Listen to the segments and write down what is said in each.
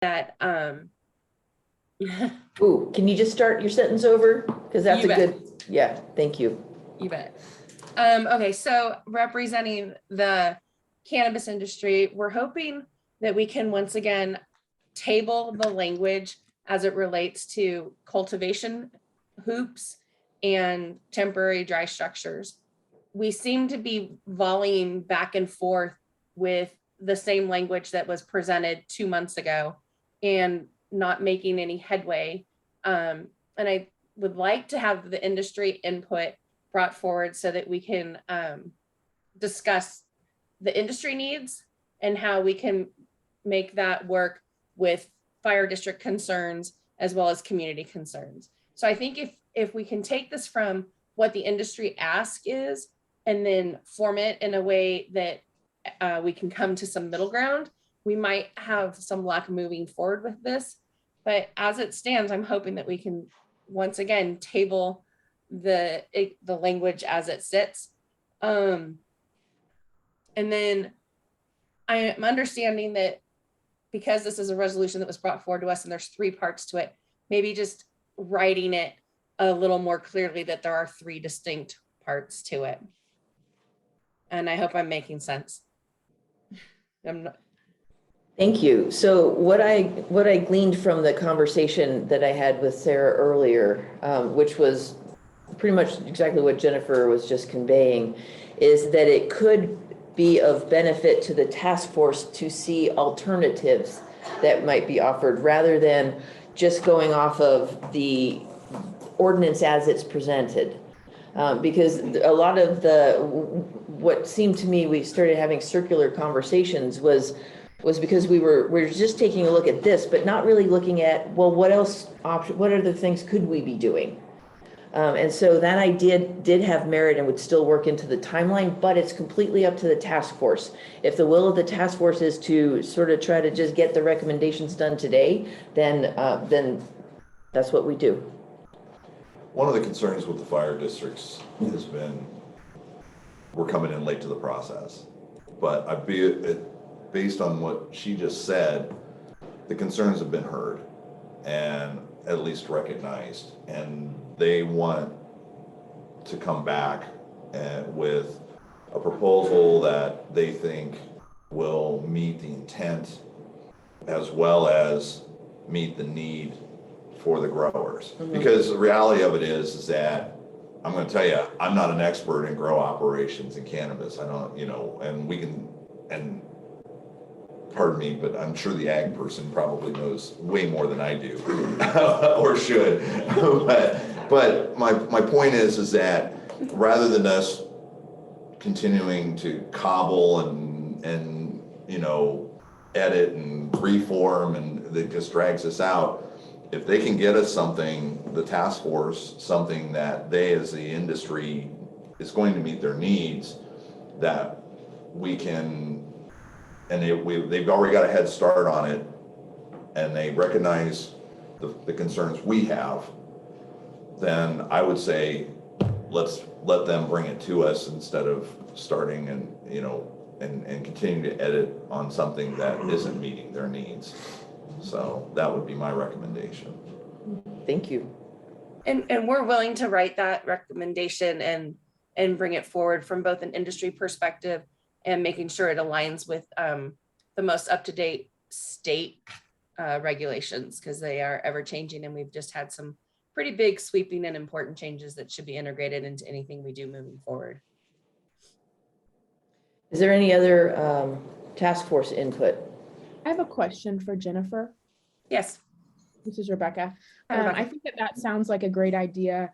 that Ooh, can you just start your sentence over? Because that's You a bet. good, yeah, thank you. You bet. Okay, so representing the cannabis industry, we're hoping that we can once again table the language as it relates to cultivation hoops and temporary dry structures. We seem to be volleying back and forth with the same language that was presented 2 months ago and not making any headway. And I would like to have the industry input brought forward so that we can discuss the industry needs and how we can make that work with fire district concerns as well as community concerns. So I think if we can take this from what the industry ask is and then form it in a way that we can come to some middle ground, we might have some luck moving forward with this. But as it stands, I'm hoping that we can once again table the language as it sits. And then I am understanding that because this is a resolution that was brought forward to us and there's 3 parts to it, maybe just writing it a little more clearly that there are 3 distinct parts to it. And I hope I'm making sense. Thank you. So what I gleaned from the conversation that I had with Sarah earlier, which was pretty much exactly what Jennifer was just conveying, is that it could be of benefit to the task force to see alternatives that might be offered rather than just going off of the ordinance as it's presented. Because a lot of what seemed to me, we started having circular conversations was because we're just taking a look at this, but not really looking at, well, what other things could we be doing? And so that idea did have merit and would still work into the timeline, but it's completely up to the task force. If the will of the task force is to sort of try to just get the recommendations done today, then that's what we do. One of the concerns with the fire districts has been we're coming in late to the process, but based on what she just said, the concerns have been heard and at least recognized, and they want to come back with a proposal that they think will meet the intent as well as meet the need for the growers. Mm-hmm. Because the reality of it is that I'm going to tell you, I'm not an expert in grow operations in cannabis. I don't, and pardon me, but I'm sure the ag person probably knows way more than I do, or should. but my point is that rather than us continuing to cobble and edit and reform, and that just drags us out, if they can get us something, the task force, something that they as the industry is going to meet their needs, that we can, and they've already got a head start on it, and they recognize the concerns we have, then I would say let's let them bring it to us instead of starting and continuing to edit on something that isn't meeting their needs. So that would be my recommendation. Thank you. And we're willing to write that recommendation and bring it forward from both an industry perspective and making sure it aligns with the most up-to-date state regulations, because they are ever changing, and we've just had some pretty big sweeping and important changes that should be integrated into anything we do moving forward. Is there any other task force input? I have a question for Jennifer. Yes. This is Rebecca. Hi, Rebecca. I think that sounds like a great idea.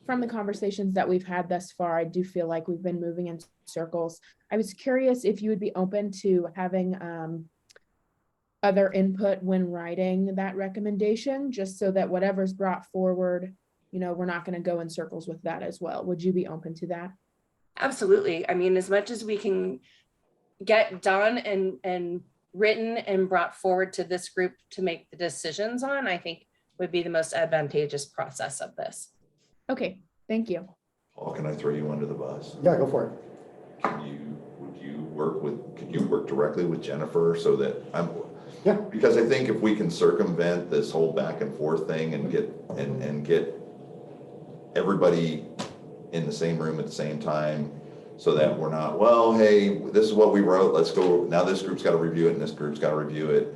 From the conversations that we've had thus far, I do feel like we've been moving in circles. I was curious if you would be open to having other input when writing that recommendation, just so that whatever's brought forward, we're not going to go in circles with that as well. Would you be open to that? Absolutely. I mean, as much as we can get done and written and brought forward to this group to make the decisions on, I think would be the most advantageous process of this. Okay, thank you. Paul, can I throw you under the bus? Yeah, go for it. Could you work directly with Jennifer so that Yeah. Because I think if we can circumvent this whole back and forth thing and get everybody in the same room at the same time, so that we're not, well, hey, this is what we wrote, let's go, now this group's gotta review it and this group's gotta review it.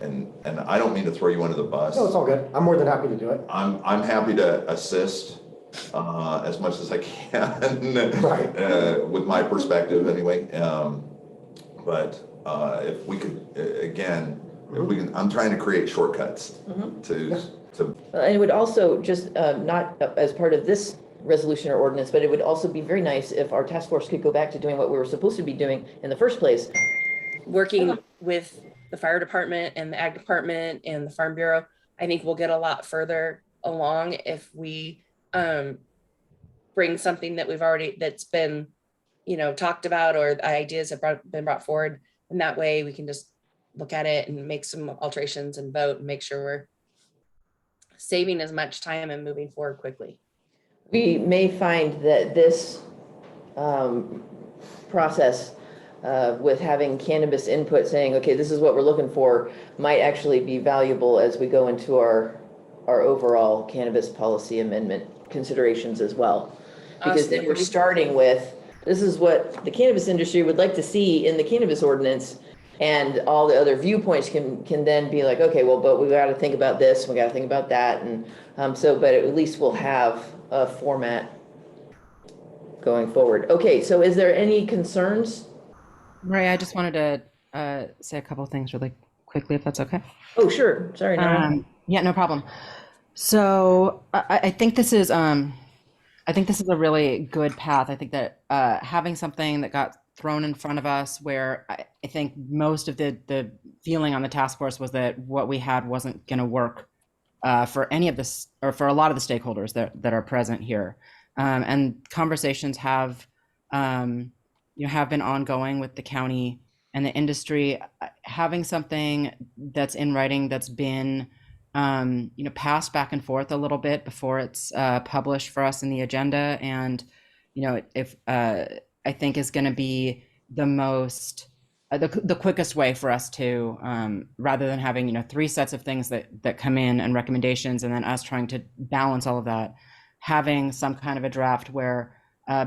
And I don't mean to throw you under the bus. No, it's all good. I'm more than happy to do it. I'm happy to assist as much as I can. Right. With my perspective anyway. But if we could, again, if we can, I'm trying to create shortcuts to. And it would also just, not as part of this resolution or ordinance, but it would also be very nice if our task force could go back to doing what we were supposed to be doing in the first place. Working with the fire department and the ag department and the farm bureau, I think we'll get a lot further along if we bring something that that's been, talked about, or the ideas have been brought forward. And that way we can just look at it and make some alterations and vote and make sure we're saving as much time and moving forward quickly. We may find that this process with having cannabis input saying, okay, this is what we're looking for, might actually be valuable as we go into our overall cannabis policy amendment considerations as well. Because then we're starting with, this is what the cannabis industry would like to see in the cannabis ordinance, and all the other viewpoints can then be like, okay, well, but we got to think about this, we got to think about that, and but at least we'll have a format going forward. Okay, so is there any concerns? Maria, I just wanted to say a couple of things really quickly, if that's okay. Oh, sure. Sorry, Nora. Yeah, no problem. So I think this is a really good path. I think that having something that got thrown in front of us, where I think most of the feeling on the task force was that what we had wasn't going to work for any of this, or for a lot of the stakeholders that are present here, and conversations have been ongoing with the county and the industry. Having something that's in writing, that's been passed back and forth a little bit before it's published for us in the agenda, and if I think is going to be the most the quickest way for us to, rather than having 3 sets of things that come in and recommendations, and then us trying to balance all of that, having some kind of a draft where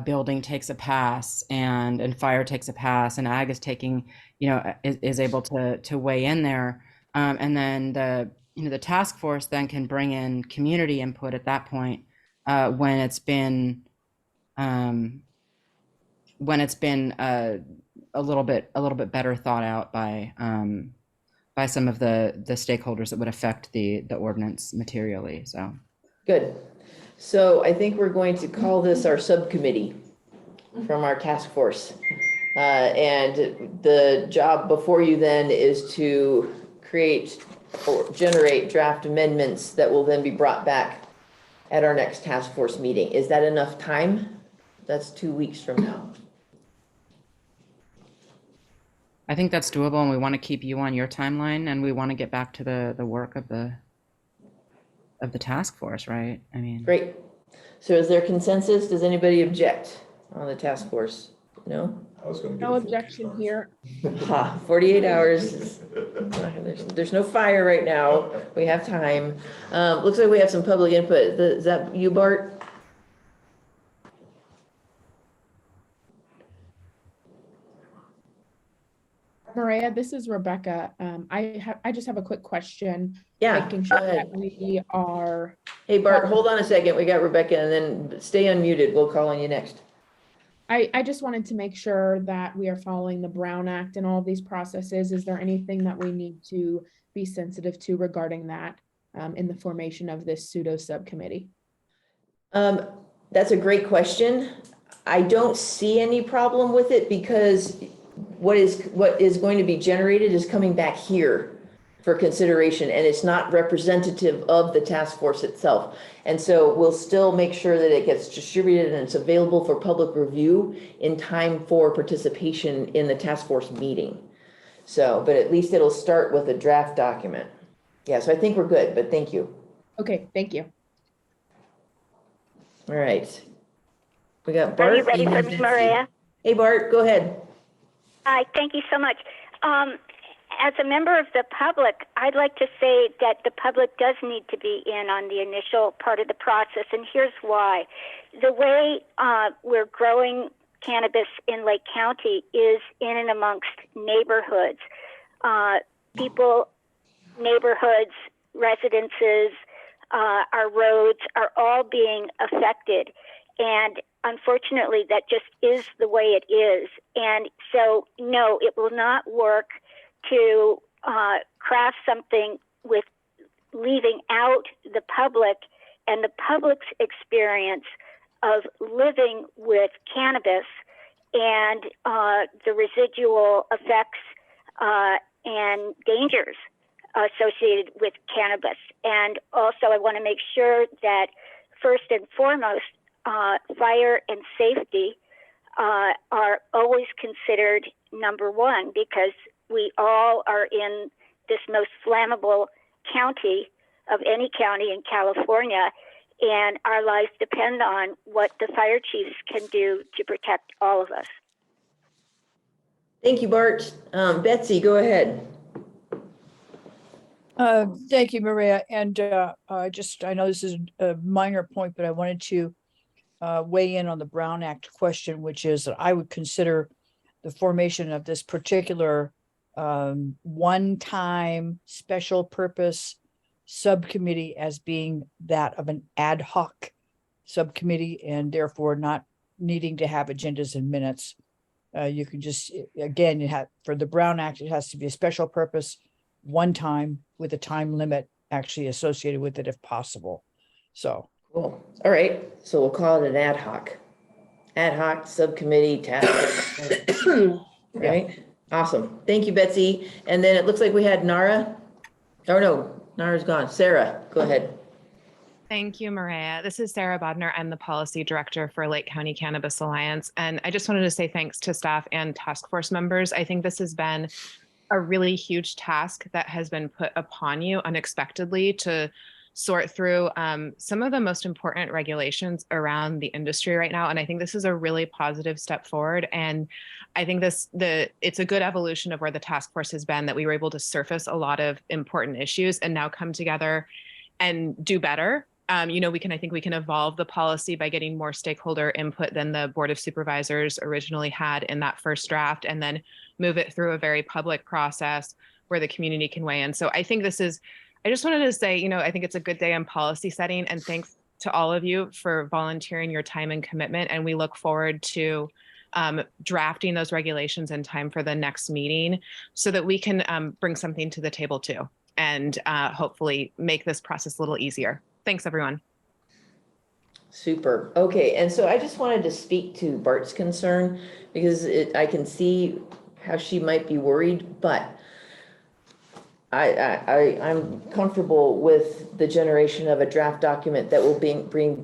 building takes a pass and fire takes a pass, and ag is taking is able to weigh in there, and then the task force then can bring in community input at that point, when it's been a little bit better thought out by some of the stakeholders that would affect the ordinance materially. So Good. So I think we're going to call this our subcommittee from our task force. And the job before you then is to create or generate draft amendments that will then be brought back at our next task force meeting. Is that enough time? That's 2 weeks from now. I think that's doable, and we want to keep you on your timeline, and we want to get back to the work of the task force, right? I mean, Great. So is there consensus? Does anybody object on the task force? No? I was gonna give No it 48 objection hours. here. Ha, 48 hours. There's no fire right now. We have time. Looks like we have some public input. Is that you, Bart? Maria, this is Rebecca. I just have a quick question. Yeah, Making go sure ahead. that we are, Hey, Bart, hold on a second. We got Rebecca, and then stay unmuted. We'll call on you next. I just wanted to make sure that we are following the Brown Act and all of these processes. Is there anything that we need to be sensitive to regarding that in the formation of this pseudo subcommittee? That's a great question. I don't see any problem with it, because what is going to be generated is coming back here for consideration, and it's not representative of the task force itself. And so we'll still make sure that it gets distributed and it's available for public review in time for participation in the task force meeting. So, but at least it'll start with a draft document. Yeah, so I think we're good, but thank you. Okay, thank you. All right. We got Bart. Are you ready for me, Maria? Hey, Bart, go ahead. Hi, thank you so much. as a member of the public, I'd like to say that the public does need to be in on the initial part of the process, and here's why. The way we're growing cannabis in Lake County is in and amongst neighborhoods. People, neighborhoods, residences, our roads are all being affected. And unfortunately, that just is the way it is. And so, no, it will not work to craft something with leaving out the public and the public's experience of living with cannabis and the residual effects and dangers associated with cannabis. And also, I want to make sure that first and foremost, fire and safety are always considered number one, because we all are in this most flammable county of any county in California, and our lives depend on what the fire chiefs can do to protect all of us. Thank you, Bart. Betsy, go ahead. Thank you, Maria. And I know this is a minor point, but I wanted to weigh in on the Brown Act question, which is that I would consider the formation of this particular one-time special purpose subcommittee as being that of an ad hoc subcommittee, and therefore not needing to have agendas and minutes. You can just, again, you have, for the Brown Act, it has to be a special purpose, one time, with a time limit actually associated with it if possible. So. Cool. All right. So we'll call it an ad hoc subcommittee task force. Right. Awesome. Thank you, Betsy. And then it looks like we had Nara. Oh no, Nara's gone. Sarah, go ahead. Thank you, Maria. This is Sarah Bodner. I'm the policy director for Lake County Cannabis Alliance. And I just wanted to say thanks to staff and task force members. I think this has been a really huge task that has been put upon you unexpectedly to sort through some of the most important regulations around the industry right now. And I think this is a really positive step forward. And I think it's a good evolution of where the task force has been, that we were able to surface a lot of important issues and now come together and do better. I think we can evolve the policy by getting more stakeholder input than the Board of Supervisors originally had in that first draft, and then move it through a very public process where the community can weigh in. So I think I just wanted to say, I think it's a good day in policy setting, and thanks to all of you for volunteering your time and commitment. And we look forward to drafting those regulations in time for the next meeting so that we can bring something to the table too, and hopefully make this process a little easier. Thanks, everyone. Super. Okay. And so I just wanted to speak to Bart's concern, because I can see how she might be worried, but I'm comfortable with the generation of a draft document that will be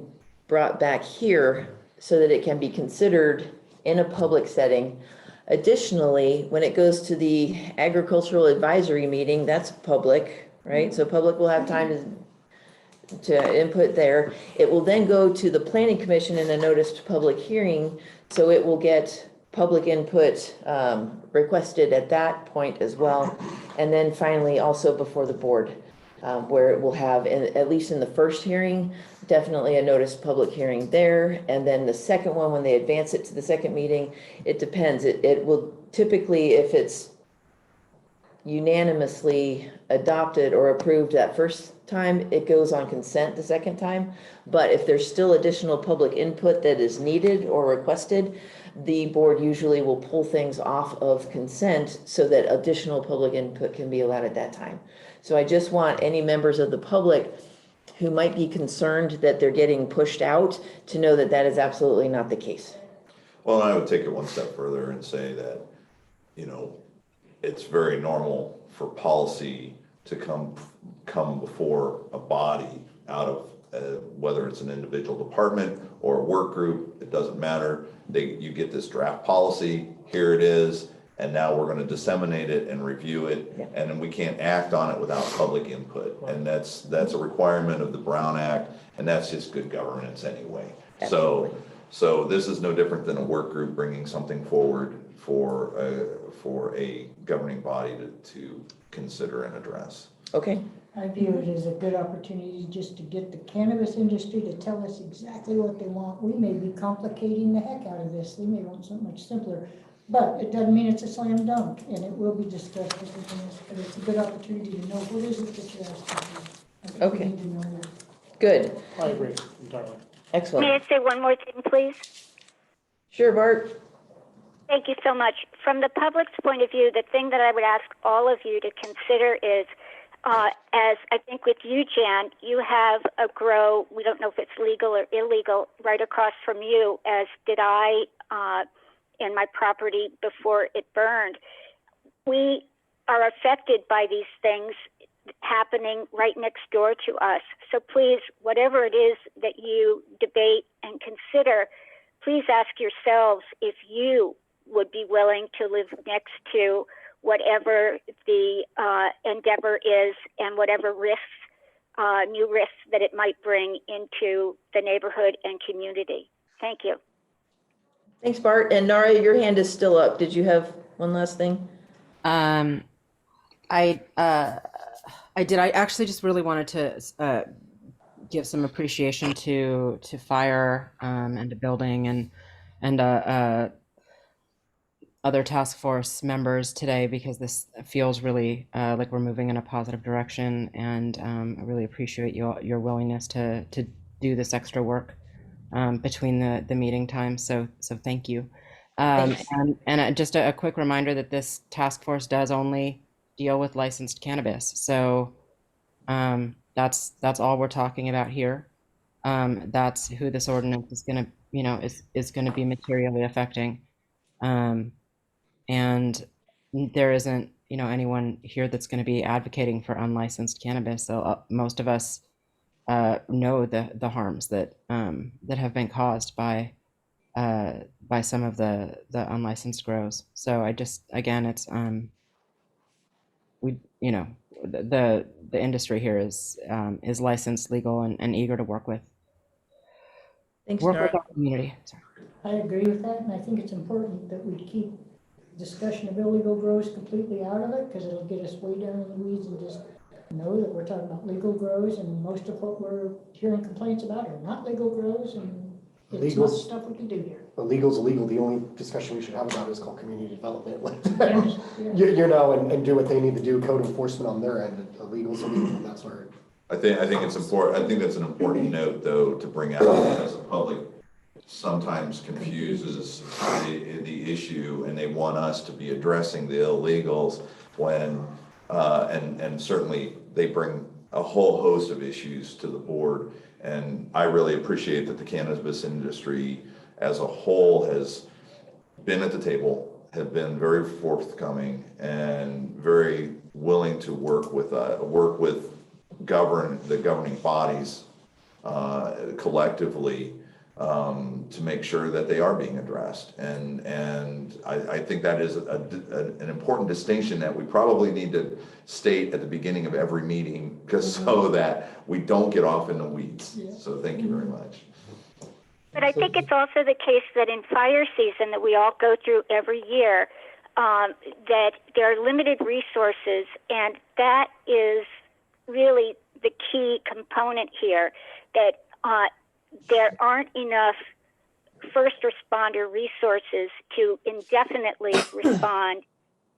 brought back here so that it can be considered in a public setting. Additionally, when it goes to the agricultural advisory meeting, that's public, right? So public will have time to input there. It will then go to the planning commission in a noticed public hearing. So it will get public input requested at that point as well. And then finally also before the board, where it will have, at least in the first hearing, definitely a noticed public hearing there. And then the second one, when they advance it to the second meeting, it depends. It will typically, if it's unanimously adopted or approved that first time, it goes on consent the second time. But if there's still additional public input that is needed or requested, the board usually will pull things off of consent so that additional public input can be allowed at that time. So I just want any members of the public who might be concerned that they're getting pushed out to know that that is absolutely not the case. Well, I would take it one step further and say that, it's very normal for policy to come before a body out of whether it's an individual department or a work group, it doesn't matter. You get this draft policy, here it is, and now we're going to disseminate it and review it, and then we can't act on it without public input. And that's a requirement of the Brown Act, and that's just good governance anyway. Absolutely. So this is no different than a work group bringing something forward for a governing body to consider and address. Okay, I view it as a good opportunity just to get the cannabis industry to tell us exactly what they want. We may be complicating the heck out of this. They may want something much simpler. But it doesn't mean it's a slam dunk, and it will be discussed within this, but it's a good opportunity to know what is it that you're asking for. I think we Okay. need to know that. good, I agree entirely. May excellent. I say one more thing, please? Sure, Bart? Thank you so much. From the public's point of view, the thing that I would ask all of you to consider is, as I think with you, Jan, you have a grow, we don't know if it's legal or illegal, right across from you, as did I in my property before it burned. We are affected by these things happening right next door to us. So please, whatever it is that you debate and consider, please ask yourselves if you would be willing to live next to whatever the endeavor is and whatever risks, new risks that it might bring into the neighborhood and community. Thank you. Thanks, Bart. And Nara, your hand is still up. Did you have one last thing? I did. I actually just really wanted to give some appreciation to fire and to building and other task force members today, because this feels really like we're moving in a positive direction, and I really appreciate your willingness to do this extra work between the meeting times. So thank you. Thanks. And just a quick reminder that this task force does only deal with licensed cannabis. So that's all we're talking about here. That's who this ordinance is going to, is going to be materially affecting. And there isn't, anyone here that's going to be advocating for unlicensed cannabis. So most of us know the harms that have been caused by some of the unlicensed grows. So I just, again, it's the industry here is licensed, legal, and eager to work with Thanks, our Nara. community. Sorry. I agree with that, and I think it's important that we keep discussion of illegal grows completely out of it, because it'll get us way down in the weeds, and just know that we're talking about legal grows, and most of what we're hearing complaints about are not legal grows, and it's not Legals. stuff we can do here. Illegal's illegal. The only discussion we should have about it is called community development. Yes, yes. And do what they need to do, code enforcement on their end. Illegal's illegal, and that's where. I think it's important. I think that's an important note, though, to bring out, as the public sometimes confuses the issue, and they want us to be addressing the illegals when, and certainly they bring a whole host of issues to the board. And I really appreciate that the cannabis industry as a whole has been at the table, have been very forthcoming and very willing to work with the governing bodies collectively to make sure that they are being addressed. And I think that is an important distinction that we probably need to state at the beginning of every meeting, just so that we don't get off in the weeds. Yeah. So thank you very much. But I think it's also the case that in fire season that we all go through every year, that there are limited resources, and that is really the key component here, that there aren't enough first responder resources to indefinitely respond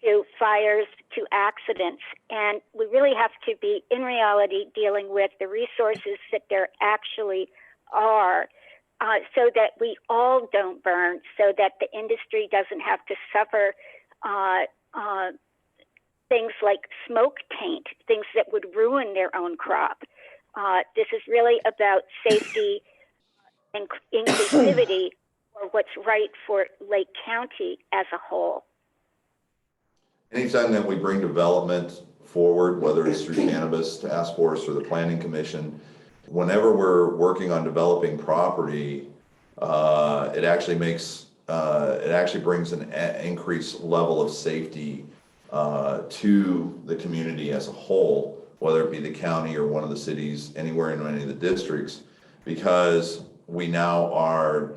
to fires, to accidents. And we really have to be, in reality, dealing with the resources that there actually are, so that we all don't burn, so that the industry doesn't have to suffer things like smoke taint, things that would ruin their own crop. This is really about safety and inclusivity for what's right for Lake County as a whole. Anytime that we bring development forward, whether it's through Cannabis Task Force or the Planning Commission, whenever we're working on developing property, it actually brings an increased level of safety to the community as a whole, whether it be the county or one of the cities, anywhere in any of the districts, because we now are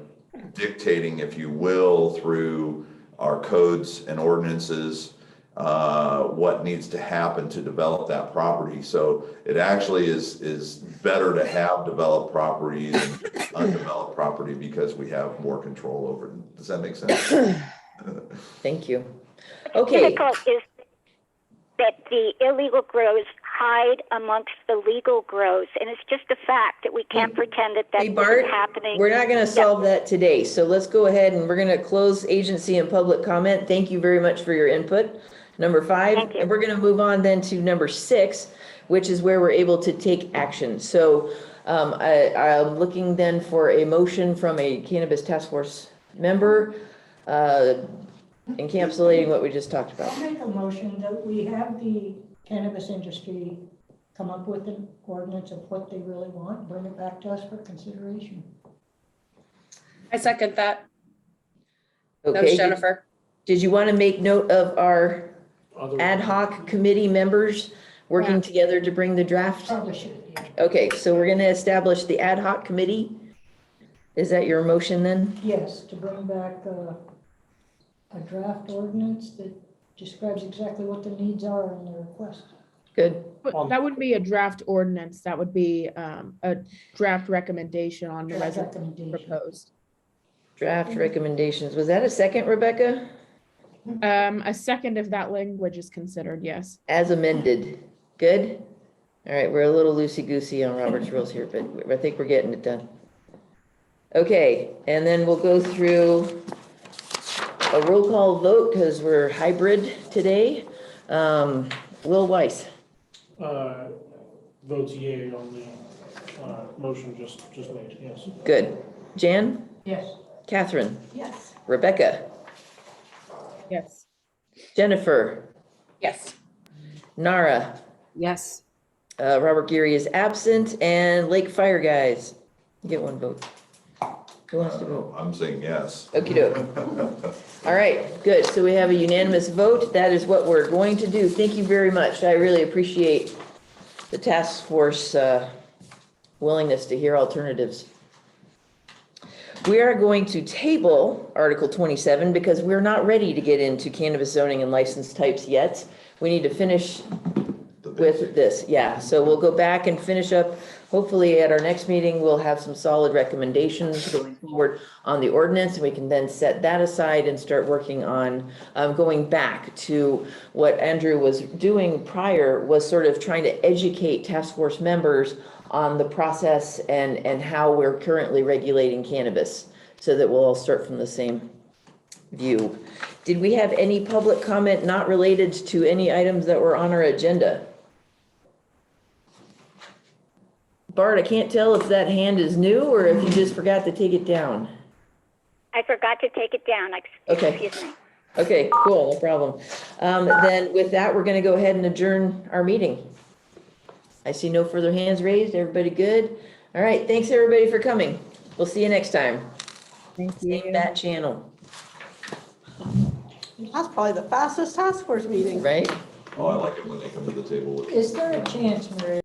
dictating, if you will, through our codes and ordinances, what needs to happen to develop that property. So it actually is better to have developed property than undeveloped property because we have more control over it. Does that make sense? Thank you. What's Okay. difficult is that the illegal grows hide amongst the legal grows, and it's just a fact that we can't pretend that that Hey, isn't Bart, happening. we're not going to solve that today. So let's go ahead and we're going to close agency and public comment. Thank you very much for your input. Number 5, Thank you. and we're going to move on then to number 6, which is where we're able to take action. So I'm looking then for a motion from a cannabis task force member encapsulating what we just talked about. I'll make a motion that we have the cannabis industry come up with an ordinance of what they really want, bring it back to us for consideration. I second that. That was Okay, Jennifer. did you want to make note of our ad hoc committee members working Yeah. together to bring the draft? Probably should, yeah. Okay, so we're going to establish the ad hoc committee. Is that your motion then? Yes, to bring back a draft ordinance that describes exactly what the needs are in the request. Good. But that wouldn't be a draft ordinance. That would be a draft recommendation on the Draft resolution recommendation. proposed. Draft recommendations. Was that a second, Rebecca? A second if that language is considered, yes. As amended. Good? All right, we're a little loosey-goosey on Robert's rules here, but I think we're getting it done. Okay, and then we'll go through a roll call vote because we're hybrid today. Will Weiss. Votes yea on the motion just made, yes. Good. Jan? Yes. Catherine? Yes. Rebecca? Yes. Jennifer? Yes. Nara? Yes. Robert Geary is absent, and Lake Fire Guys. You get one vote. Who wants to vote? I'm saying yes. Okey doke. All right, good. So we have a unanimous vote. That is what we're going to do. Thank you very much. I really appreciate the task force willingness to hear alternatives. We are going to table Article 27 because we're not ready to get into cannabis zoning and license types yet. We need to finish with this, yeah. So we'll go back and finish up. Hopefully at our next meeting, we'll have some solid recommendations going forward on the ordinance, and we can then set that aside and start working on going back to what Andrew was doing prior, was sort of trying to educate task force members on the process and how we're currently regulating cannabis, so that we'll all start from the same view. Did we have any public comment not related to any items that were on our agenda? Bart, I can't tell if that hand is new or if you just forgot to take it down. I forgot to take it down. Okay. Excuse me. Okay, cool, no problem. Then with that, we're gonna go ahead and adjourn our meeting. I see no further hands raised. Everybody good? All right, thanks everybody for coming. We'll see you next time. Thank Same bat channel, That's probably the fastest task force meeting. right? Oh, I like it when they come to the table with. Is there a chance, Maria,